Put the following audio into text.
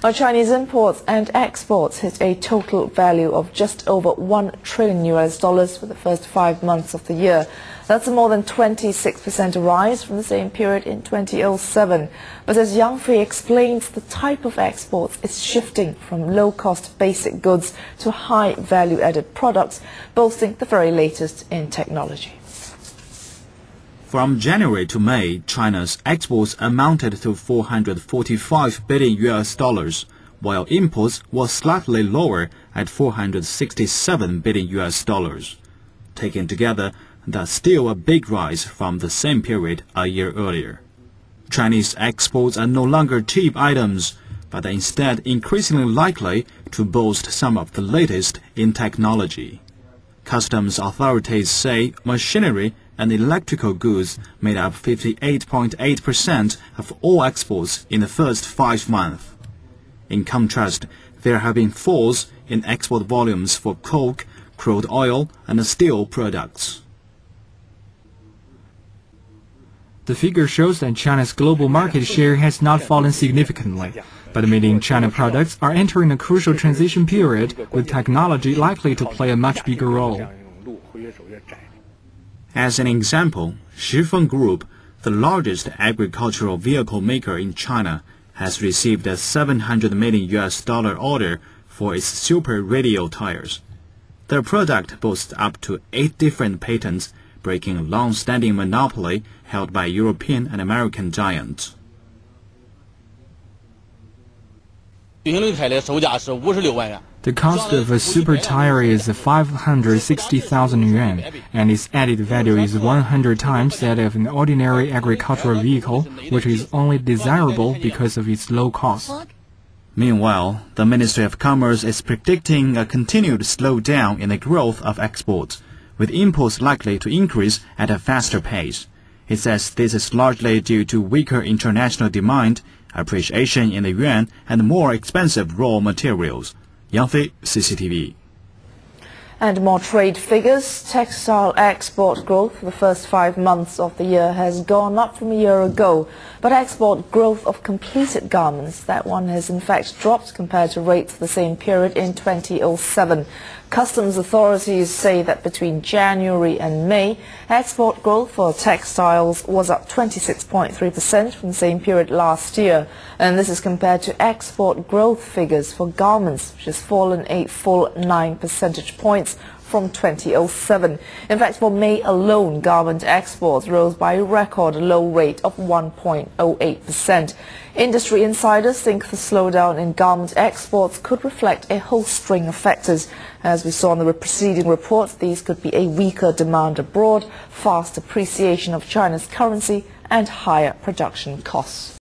Our Chinese imports and exports hit a total value of just over $1 trillion for the first 5 months of the year. That's a more than 26% rise from the same period in 2007. But as Yang Fei explains, the type of exports is shifting from low-cost basic goods to high value-added products, boasting the very latest in technology. From January to May, China's exports amounted to $445 billion, while imports were slightly lower at $467 billion. Taken together, that's still a big rise from the same period a year earlier. Chinese exports are no longer cheap items, but are instead increasingly likely to boast some of the latest in technology. Customs authorities say machinery and electrical goods made up 58.8% of all exports in the first 5 months. In contrast, there have been falls in export volumes for coke, crude oil, and steel products. The figure shows that China's global market share has not fallen significantly, but made in China products are entering a crucial transition period, with technology likely to play a much bigger role. As an example, Shifeng Group, the largest agricultural vehicle maker in China, has received a $700 million order for its super radial tires. Their product boasts up to 8 different patents, breaking a long-standing monopoly held by European and American giants. The cost of a super tire is 560,000 yuan, and its added value is 100 times that of an ordinary agricultural vehicle, which is only desirable because of its low cost. Meanwhile, the Ministry of Commerce is predicting a continued slowdown in the growth of exports, with imports likely to increase at a faster pace. It says this is largely due to weaker international demand, appreciation in the yuan, and more expensive raw materials. Yang Fei, CCTV. And more trade figures. Textile export growth for the first 5 months of the year has gone up from a year ago. But export growth of completed garments, that one has in fact dropped compared to rates for the same period in 2007. Customs authorities say that between January and May, export growth for textiles was up 26.3% from the same period last year. And this is compared to export growth figures for garments, which has fallen a full 9 percentage points from 2007. In fact, for May alone, garment exports rose by a record low rate of 1.08%. Industry insiders think the slowdown in garment exports could reflect a whole string of factors. As we saw in the preceding report, these could be a weaker demand abroad, fast appreciation of China's currency, and higher production costs.